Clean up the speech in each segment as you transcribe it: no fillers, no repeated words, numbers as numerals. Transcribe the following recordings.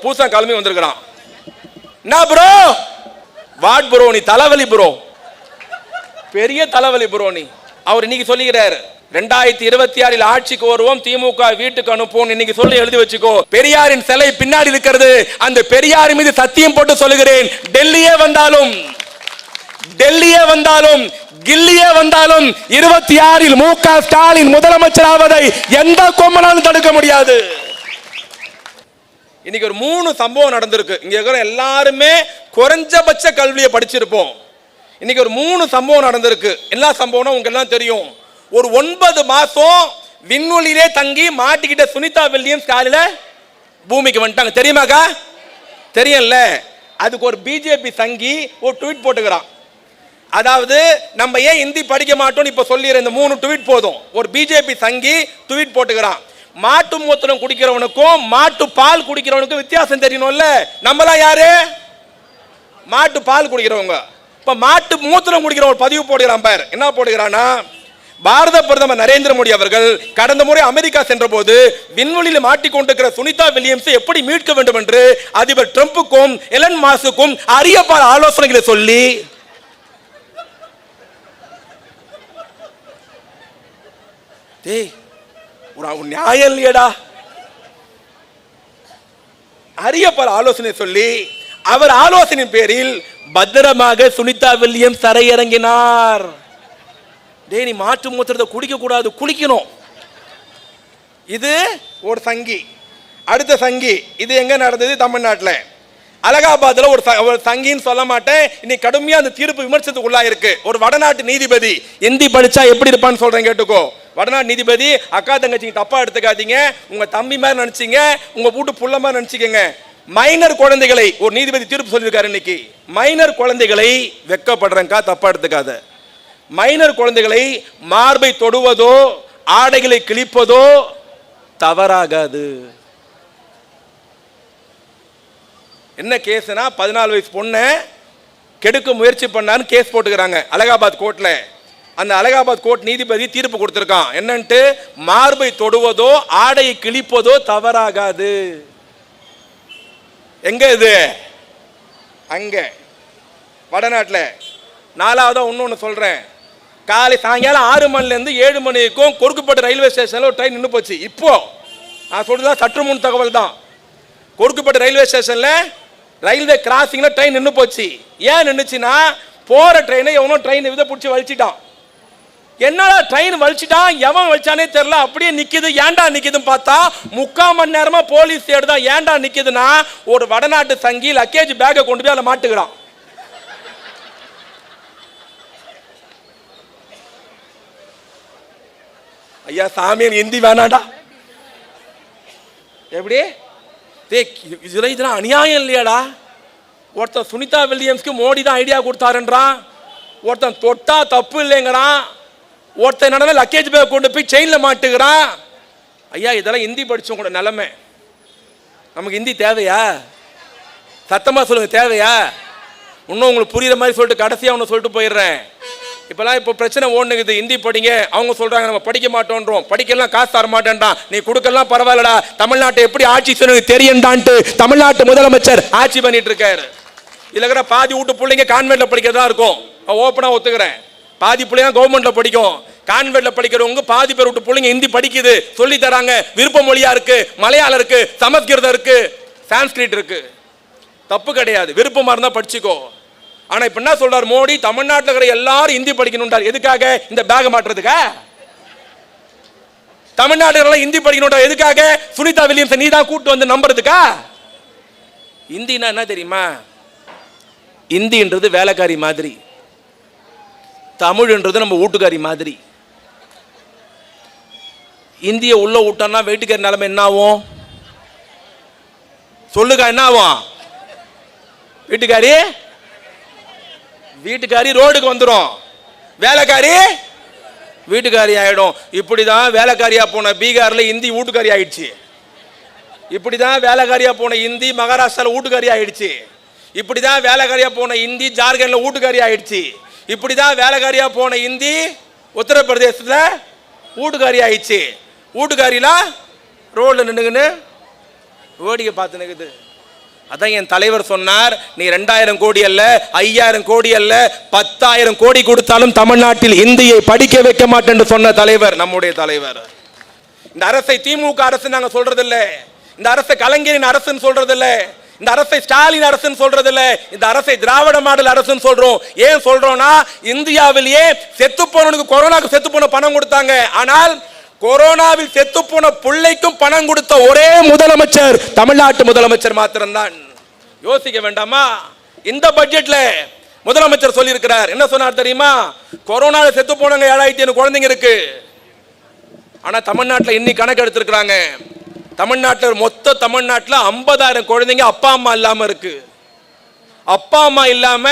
பூசா கிளம்பி வந்திருக்கிறான். என்ன ப்ரோ? What bro? நீ தலைவலி ப்ரோ, பெரிய தலைவலி ப்ரோ நீ. அவர் இன்னைக்கு சொல்லுகிறார் 2026 ஆட்சிக்கு வருவோம், திமுக வீட்டுக்கு அனுப்புவோம். இன்னைக்கு சொல்லி எழுதி வச்சுக்கோ. பெரியாரின் சிலை பின்னாடி இருக்கிறது. அந்த பெரியார் மீது சத்தியம் போட்டு சொல்லுகிறேன், டெல்லியே வந்தாலும் கில்லியே வந்தாலும் 26 மு.க. ஸ்டாலின் முதலமைச்சராவதை எந்த கொம்பனாலும் தடுக்க முடியாது. இன்னைக்கு ஒரு 3 சம்பவம் நடந்திருக்கு. இங்க இருக்கிற எல்லாருமே குறைஞ்சபட்ச கல்வியை படிச்சிருப்போம். இன்னைக்கு ஒரு 3 சம்பவம் நடந்திருக்கு. எல்லா சம்பவமும் உங்களுக்கு எல்லாம் தெரியும். ஒரு 9 மாசம் விண்வெளியிலே தங்கி மாட்டிக்கிட்ட சுனிதா வில்லியம்ஸ் காலையில பூமிக்கு வந்துட்டாங்க. தெரியுமாக்கா? தெரியல. அதுக்கு ஒரு பிஜேபி சங்கி ஒரு ட்வீட் போட்டுக்கிறான். அதாவது நம்ம ஏன் ஹிந்தி படிக்க மாட்டோம்னு இப்ப சொல்லிடுற இந்த 3 ட்வீட் போதும். ஒரு பிஜேபி சங்கி ட்வீட் போட்டுக்கிறான். மாட்டு மூத்திரம் குடிக்கிறவனுக்கும் மாட்டு பால் குடிக்கிறவனுக்கும் வித்தியாசம் தெரியணும்ல. நம்மளாம் யாரு? மாட்டு பால் குடிக்கிறவங்க. இப்ப மாட்டு மூத்திரம் குடிக்கிறவங்க பதிவு போடுகிறான் பார். என்ன போடுகிறானா, பாரத பிரதமர் நரேந்திர மோடி அவர்கள் கடந்த முறை அமெரிக்கா சென்ற போது விண்வெளியில் மாட்டிக்கொண்டிருக்கிற சுனிதா வில்லியம்ஸ் எப்படி மீட்க வேண்டும் என்று அதிபர் ட்ரம்புக்கும் எலன் மாஸ்குக்கும் அரிய பல ஆலோசனைகளை சொல்லி ஒரு நியாயம் இல்லையடா, அரிய பல ஆலோசனை சொல்லி அவர் ஆலோசனையின் பேரில் பத்திரமாக சுனிதா வில்லியம்ஸ் தரையிறங்கினார். டேய், நீ மாட்டு மூத்திரத்தை குடிக்க கூடாது, குளிக்கணும். இது ஒரு சங்கி. அடுத்த சங்கி இது எங்க நடந்தது? தமிழ்நாட்டில் அலகாபாத்ல ஒரு சங்கின்னு சொல்ல மாட்டேன். இன்னைக்கு கடுமையா அந்த தீர்ப்பு விமர்சனத்துக்குள்ளா இருக்கு. ஒரு வடநாட்டு நீதிபதி, ஹிந்தி படிச்சா எப்படி இருப்பான்னு சொல்றேன் கேட்டுக்கோ. வடநாட்டு நீதிபதி, அக்கா தங்கச்சிங்க தப்பா எடுத்துக்காதீங்க, உங்க தம்பி மாதிரி நினைச்சீங்க, உங்க வீட்டு புள்ள மாதிரி நினைச்சுக்கங்க. மைனர் குழந்தைகளை ஒரு நீதிபதி தீர்ப்பு சொல்லியிருக்காரு இன்னைக்கு. மைனர் குழந்தைகளை வெக்கப்படுறேன்க்கா, தப்பா எடுத்துக்காத. மைனர் குழந்தைகளை மார்பை தொடுவதோ ஆடைகளை கிழிப்பதோ தவறாகாது. என்ன கேஸ்னா, 14 வயசு பொண்ணை கெடுக்க முயற்சி பண்ணான்னு கேஸ் போட்டுக்கிறாங்க அலகாபாத் கோர்ட்ல. அந்த அலகாபாத் கோர்ட் நீதிபதி தீர்ப்பு கொடுத்திருக்கான். என்னன்ட்டு, மார்பை தொடுவதோ ஆடையை கிழிப்பதோ தவறாகாது. எங்க இது? அங்க வடநாட்டில். 4வதா இன்னொன்னு சொல்றேன். காலை சாயங்காலம் 6 மணிலேருந்து 7 மணிக்கும் கொருக்குப்பேட்டை ரயில்வே ஸ்டேஷன்ல ஒரு ட்ரெயின் நின்று போச்சு. இப்போ நான் சொல்றதுதான் சற்று முன் தகவல் தான். கொருக்குப்பேட்டை ரயில்வே ஸ்டேஷன்ல ரயில்வே கிராசிங்ல ட்ரெயின் நின்று போச்சு. ஏன் நின்றுச்சுன்னா, போற ட்ரெயினை எவனோ ட்ரெயின் இதை பிடிச்சி வலிச்சிட்டான். என்னடா ட்ரெயின் வலிச்சிட்டான், எவன் வலிச்சானே தெரியல, அப்படியே நிக்குது. ஏன்டா நிக்குதுன்னு பார்த்தா 3/4 மணி நேரமா போலீஸ் தேடுதான். ஏன்டா நிக்குதுன்னா, ஒரு வடநாட்டு சங்கி லக்கேஜ் பேக்கை கொண்டு போய் அதில் மாட்டுக்கிறான். ஐயா சாமி, ஹிந்தி வேணாடா. எப்படி? இதெல்லாம் அநியாயம் இல்லையாடா? ஒருத்தன் சுனிதா வில்லியம்ஸ்க்கு மோடி தான் ஐடியா கொடுத்தாருன்றான், ஒருத்தன் தொட்டா தப்பு இல்லைங்கிறான், ஒருத்தன் நடன லக்கேஜ் பேக் கொண்டு போய் செயின்ல மாட்டுக்கிறான். ஐயா, இதெல்லாம் ஹிந்தி படிச்சவங்க நிலைமை. நமக்கு ஹிந்தி தேவையா? சத்தமா சொல்லுங்க, தேவையா? இன்னும் உங்களுக்கு புரியுற மாதிரி சொல்லிட்டு கடைசியா ஒன்று சொல்லிட்டு போயிடுறேன். இப்பெல்லாம் இப்போ பிரச்சனை ஓடுனுக்குது, ஹிந்தி படிங்க. அவங்க சொல்றாங்க நம்ம படிக்க மாட்டோன்றோம், படிக்கலாம் காசு தர மாட்டேன்டான். நீ கொடுக்கலாம் பரவாயில்லடா, தமிழ்நாட்டை எப்படி ஆட்சி செய்யணும் தெரியும்டான்ட்டு தமிழ்நாட்டு முதலமைச்சர் ஆட்சி பண்ணிட்டு இருக்காரு. இதுல இருக்கிற பாதி வீட்டு பிள்ளைங்க கான்வென்ட்ல படிக்கிறதா இருக்கும். ஓப்பனா ஒத்துக்கிறேன். பாதி பிள்ளைங்க கவர்மெண்ட்ல படிக்கும். கான்வென்ட்ல படிக்கிறவங்க பாதி பேர் விட்டு பிள்ளைங்க ஹிந்தி படிக்குது, சொல்லி தராங்க. விருப்ப மொழியா இருக்கு, மலையாளம் இருக்கு, சமஸ்கிருதம் இருக்கு, சான்ஸ்கிரிட் இருக்கு. தப்பு கிடையாது, விருப்பமா இருந்தா படிச்சுக்கோ. ஆனா இப்ப என்ன சொல்றாரு மோடி, தமிழ்நாட்டில் இருக்கிற எல்லாரும் ஹிந்தி படிக்கணும். எதுக்காக? இந்த பேக் மாட்டுறதுக்கா? தமிழ்நாட்டில் ஹிந்தி படிக்கணும் எதுக்காக? சுனிதா வில்லியம்ஸ் நீ தான் கூட்டு வந்து நம்புறதுக்கா? ஹிந்தினா என்ன தெரியுமா? ஹிந்தின்றது வேலைக்காரி மாதிரி, தமிழ்ன்றது நம்ம வீட்டுக்காரி மாதிரி. இந்திய உள்ள விட்டோம்னா வீட்டுக்காரி நிலைமை என்ன ஆகும் சொல்லுங்க? என்ன ஆகும்? வீட்டுக்காரி ரோடுக்கு வந்துடும், வேலைக்காரி வீட்டுக்காரி ஆயிடும். இப்படிதான் வேலைக்காரியா போன பீகார்ல இந்தி வீட்டுக்காரி ஆயிடுச்சு. இப்படிதான் வேலைக்காரியா போன இந்தி மகாராஷ்டிரால வீட்டுக்காரி ஆயிடுச்சு. இப்படிதான் வேலைக்காரியா போன இந்தி ஜார்க்கண்ட்ல வீட்டுக்காரி ஆயிடுச்சு. இப்படிதான் வேலைக்காரியா போன இந்தி உத்தரப்பிரதேசத்துல வீட்டுக்காரி ஆயிடுச்சு. வீட்டுக்காரிலாம் ரோட்ல நின்னுங்கன்னு வேடிக்கை பார்த்து நிக்குது. அதான் என் தலைவர் சொன்னார், நீ 2000 கோடி அல்ல, 5000 கோடி அல்ல, 10,000 கோடி கொடுத்தாலும் தமிழ்நாட்டில் இந்தியை படிக்க வைக்க மாட்டேன் என்று சொன்ன தலைவர் நம்முடைய தலைவர். இந்த அரசை திமுக அரசு நாங்க சொல்றது இல்ல, இந்த அரசை கலைஞரின் அரசுன்னு சொல்றது இல்ல, இந்த அரசை ஸ்டாலின் அரசுன்னு சொல்றது இல்ல, இந்த அரசை திராவிட மாடல் அரசுன்னு சொல்றோம். ஏன் சொல்றோம்னா, இந்தியாவிலேயே செத்து போனவனுக்கு கொரோனாக்கு செத்து போன பணம் கொடுத்தாங்க. ஆனால் கொரோனாவில் செத்து போன பிள்ளைக்கும் பணம் கொடுத்த ஒரே முதலமைச்சர் தமிழ்நாட்டு முதலமைச்சர் மாத்திரம்தான். யோசிக்க வேண்டாமா? இந்த பட்ஜெட்ல முதலமைச்சர் சொல்லி இருக்கிறார். என்ன சொன்னார் தெரியுமா? கொரோனாவில் செத்து போனவங்க 7,500 குழந்தைங்க இருக்கு. ஆனா தமிழ்நாட்டில் இன்னைக்கு கணக்கு எடுத்திருக்கிறாங்க. தமிழ்நாட்டில் மொத்த தமிழ்நாட்டில் 50,000 குழந்தைங்க அப்பா அம்மா இல்லாம இருக்கு. அப்பா அம்மா இல்லாம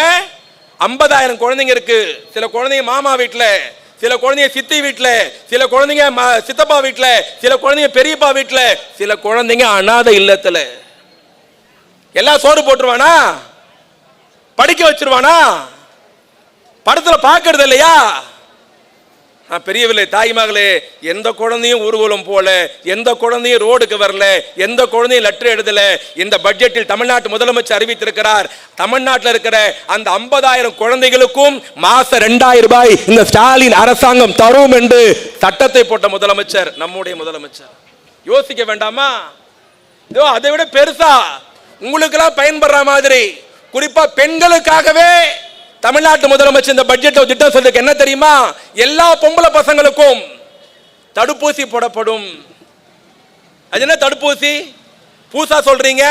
50,000 குழந்தைங்க இருக்கு. சில குழந்தைங்க மாமா வீட்டுல, சில குழந்தைங்க சித்தி வீட்டுல, சில குழந்தைங்க சித்தப்பா வீட்டுல, சில குழந்தைங்க பெரியப்பா வீட்டுல, சில குழந்தைங்க அனாதை இல்லத்துல. எல்லாம் சோறு போட்டுருவானா? படிக்க வச்சிருவானா? படத்துல பாக்குறது இல்லையா? பெரியவில்லை தாய்மகளே, எந்த குழந்தையும் ஊர்வலம் போல, எந்த குழந்தையும் ரோடுக்கு வரல, எந்த குழந்தையும் லெட்டர் எழுதல. இந்த பட்ஜெட்டில் தமிழ்நாட்டு முதலமைச்சர் அறிவித்திருக்கிறார், தமிழ்நாட்டில் இருக்கிற அந்த 50,000 குழந்தைகளுக்கும் மாசம் 2,000 ரூபாய் இந்த ஸ்டாலின் அரசாங்கம் தரும் என்று சட்டத்தை போட்ட முதலமைச்சர் நம்முடைய முதலமைச்சர். யோசிக்க வேண்டாமா? இதோ அதை விட பெருசா உங்களுக்கெல்லாம் பயன்படுற மாதிரி குறிப்பா பெண்களுக்காகவே தமிழ்நாட்டு முதலமைச்சர் இந்த பட்ஜெட் திட்டம் சொல்றதுக்கு என்ன தெரியுமா? எல்லா பொம்பளை பசங்களுக்கும் தடுப்பூசி போடப்படும். அது என்ன தடுப்பூசி? பூசா சொல்றீங்க.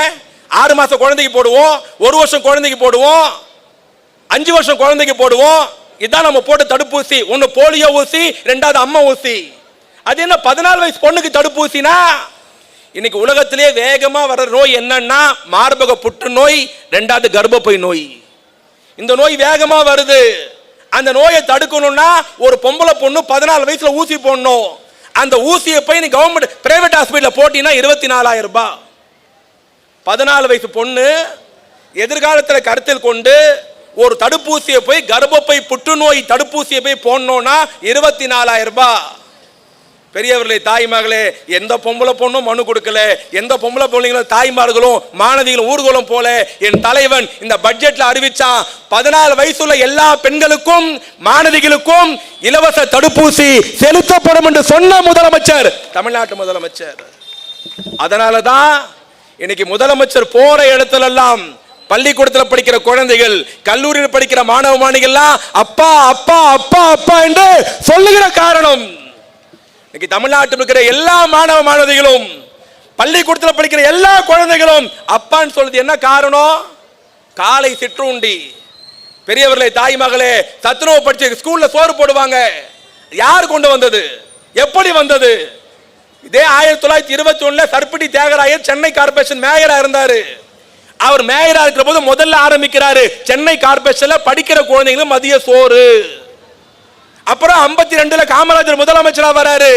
6 மாசம் குழந்தைக்கு போடுவோம், 1 வருஷம் குழந்தைக்கு போடுவோம், 5 வருஷம் குழந்தைக்கு போடுவோம். இதான் நம்ம போட்ட தடுப்பூசி. ஒன்னு போலியோ ஊசி, 2வது அம்மா ஊசி. அது என்ன 14 வயசு பொண்ணுக்கு தடுப்பூசினா? இன்னைக்கு உலகத்திலே வேகமா வர நோய் என்னன்னா மார்பக புற்றுநோய், 2வது கர்ப்பப்பை நோய். இந்த நோய் வேகமா வருது. அந்த நோயை தடுக்கணும்னா ஒரு பொம்பளை பொண்ணு 14 வயசுல ஊசி போடணும். அந்த ஊசியை போய் நீ கவர்மெண்ட் பிரைவேட் ஹாஸ்பிட்டல் போட்டீங்கன்னா 24,000 ரூபாய். 14 வயசு பொண்ணு எதிர்காலத்தில் கருத்தில் கொண்டு ஒரு தடுப்பூசியை போய் கர்ப்பப்பை புற்றுநோய் தடுப்பூசியை போய் போடணும்னா 24,000 ரூபாய். பெரியவர்களே தாய்மகளே, எந்த பொம்பளை பொண்ணும் மனு கொடுக்கல, எந்த பொம்பளை பொண்ணுங்களும் தாய்மார்களும் மாணவிகளும் ஊர்வலம் போல என் தலைவன் இந்த பட்ஜெட்ல அறிவிச்சான், 14 வயசுள்ள எல்லா பெண்களுக்கும் மாணவிகளுக்கும் இலவச தடுப்பூசி செலுத்தப்படும் என்று சொன்ன முதலமைச்சர் தமிழ்நாட்டு முதலமைச்சர். அதனாலதான் இன்னைக்கு முதலமைச்சர் போற இடத்துல எல்லாம் பள்ளிக்கூடத்தில் படிக்கிற குழந்தைகள், கல்லூரியில் படிக்கிற மாணவ மாணவிகள்லாம் அப்பா அப்பா அப்பா அப்பா என்று சொல்லுகிற காரணம். இன்னைக்கு தமிழ்நாட்டில் இருக்கிற எல்லா மாணவ மாணவிகளும், பள்ளிக்கூடத்தில் படிக்கிற எல்லா குழந்தைகளும் அப்பான்னு சொல்றது என்ன காரணம்? காலை சிற்றுண்டி. பெரியவர்களே தாய்மகளே, சத்துணவு படிச்சு ஸ்கூல்ல சோறு போடுவாங்க. யார் கொண்டு வந்தது? எப்படி வந்தது? இதே 1921 சர்பிடி தியாகராயர் சென்னை கார்பரேஷன் மேயரா இருந்தாரு. அவர் மேயரா இருக்கிற போது முதல்ல ஆரம்பிக்கிறாரு சென்னை கார்பரேஷன்ல படிக்கிற குழந்தைங்களுக்கு மதிய சோறு. அப்புறம் 52 காமராஜர் முதலமைச்சரா வராரு.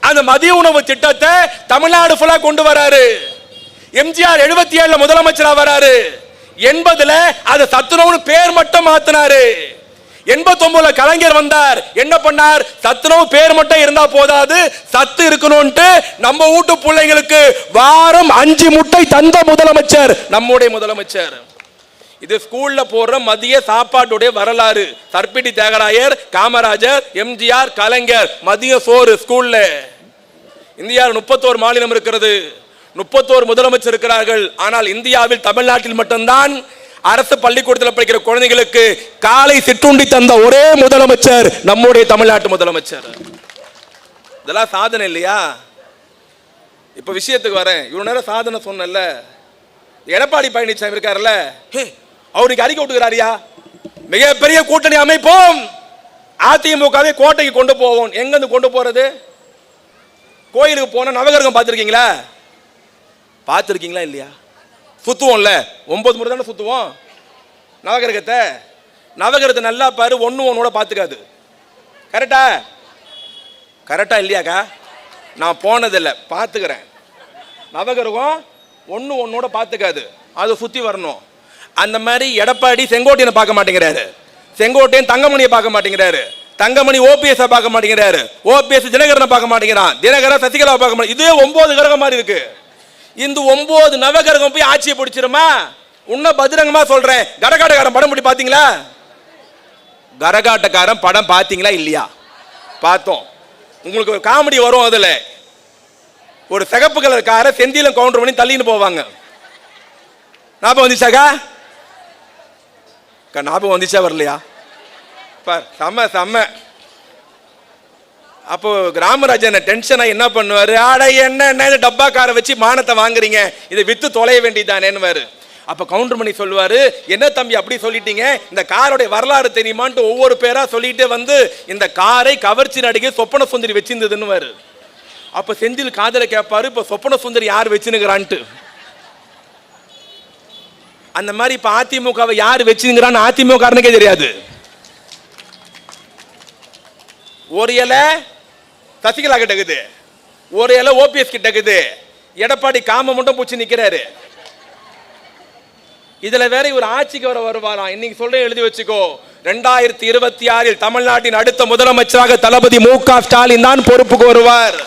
அந்த மதிய உணவு திட்டத்தை தமிழ்நாடு ஃபுல்லா கொண்டு வராரு. எம்ஜிஆர் 77 முதலமைச்சரா வராரு. 80 அது சத்துணவுன்னு பேர் மட்டும் மாத்தினாரு. 89 கலைஞர் வந்தார். என்ன பண்ணார்? சத்துணவு பேர் மட்டும் இருந்தா போதாது, சத்து இருக்கணும்ட்டு நம்ம வீட்டு பிள்ளைங்களுக்கு வாரம் 5 முட்டை தந்த முதலமைச்சர் நம்முடைய முதலமைச்சர். இது ஸ்கூல்ல போடுற மதிய சாப்பாட்டுடைய வரலாறு. சர்பிடி தியாகராயர், காமராஜர், எம்ஜிஆர், கலைஞர் மதிய சோறு ஸ்கூல்ல. இந்தியாவில் 31 மாநிலம் இருக்கிறது, 31 முதலமைச்சர் இருக்கிறார்கள். ஆனால் இந்தியாவில் தமிழ்நாட்டில் மட்டும்தான் அரசு பள்ளிக்கூடத்தில் படிக்கிற குழந்தைகளுக்கு காலை சிற்றுண்டி தந்த ஒரே முதலமைச்சர் நம்முடைய தமிழ்நாட்டு முதலமைச்சர். இதெல்லாம் சாதனை இல்லையா? இப்ப விஷயத்துக்கு வரேன். இவ்வளவு நேரம் சாதனை சொன்னல, எடப்பாடி பழனிசாமி இருக்காருல்ல, அவருக்கு அறிக்கை விட்டுக்கிறாரியா, மிகப்பெரிய கூட்டணி அமைப்போம், அதிமுகவை கோட்டைக்கு கொண்டு போவோம். எங்க இருந்து கொண்டு போறது? கோயிலுக்கு போன நவகிரகம் பார்த்திருக்கீங்களா? பார்த்திருக்கீங்களா இல்லையா? சுத்துவோம்ல, 9 முறை தானே சுத்துவோம் நவகிரகத்தை. நவகிரகத்தை நல்லா பாரு, ஒன்னோட பார்த்துக்காது. கரெக்டா? கரெக்டா இல்லையாக்கா? நான் போனதில்லை, பார்த்துக்கிறேன். நவகிரகம் ஒன்னோட பார்த்துக்காது, அதை சுத்தி வரணும். அந்த மாதிரி எடப்பாடி செங்கோட்டையனை பார்க்க மாட்டேங்கிறாரு, செங்கோட்டையன் தங்கமணியை பார்க்க மாட்டேங்கிறாரு, தங்கமணி ஓபிஎஸ் பார்க்க மாட்டேங்கிறாரு, ஓபிஎஸ் தினகரனை பார்க்க மாட்டேங்கிறான், தினகரன் சசிகலா பார்க்க மாட்டேங்க. இதே 9 கிரகம் மாதிரி இருக்கு. இந்த 9 நவகிரகம் போய் ஆட்சியை பிடிச்சிருமா? இன்னும் பகிரங்கமா சொல்றேன், கரகாட்டக்காரன் படம் போய் பாத்தீங்களா? கரகாட்டக்காரன் படம் பாத்தீங்களா இல்லையா? பார்த்தோம். உங்களுக்கு ஒரு காமெடி வரும். அதுல ஒரு சிகப்பு கலர் காரை செந்தில கவுண்டர் பண்ணி தள்ளின்னு போவாங்க. ஞாபகம் வந்துச்சாக்கா? ஞாபகம் வந்துச்சா வரலையா? செம்ம செம்ம. அப்போ கிராமராஜன் டென்ஷனா என்ன பண்ணுவாரு? ஆட என்ன டப்பா காரை வச்சு மானத்தை வாங்குறீங்க, இதை வித்து தொலைய வேண்டியதானேன்னு. அப்ப கவுண்டர் பண்ணி சொல்லுவாரு, என்ன தம்பி அப்படி சொல்லிட்டீங்க, இந்த காரோடைய வரலாறு தெரியுமான்ட்டு ஒவ்வொரு பேரா சொல்லிட்டு வந்து இந்த காரை கவர்ச்சி நடிகை சொப்பன சுந்தரி வச்சிருந்ததுன்னு. அப்ப செந்தில் காதல கேட்பாரு, இப்ப சொப்பன சுந்தரி யார் வச்சுனுங்கிறான்ட்டு. அந்த மாதிரி இப்ப அதிமுகவை யார் வச்சுங்கிறான்னு அதிமுகனுக்கே தெரியாது. ஒரு இலை சசிகலா கிட்டக்குது, ஒரு இலை ஓபிஎஸ் கிட்டக்குது, எடப்பாடி காம மட்டும் பூச்சி நிக்கிறாரு. இதுல வேற ஒரு ஆட்சிக்கு வருவாராம். இன்னைக்கு சொல்றேன், எழுதி வச்சுக்கோ. 2026 தமிழ்நாட்டின் அடுத்த முதலமைச்சராக தளபதி மு க ஸ்டாலின் தான் பொறுப்புக்கு வருவார்.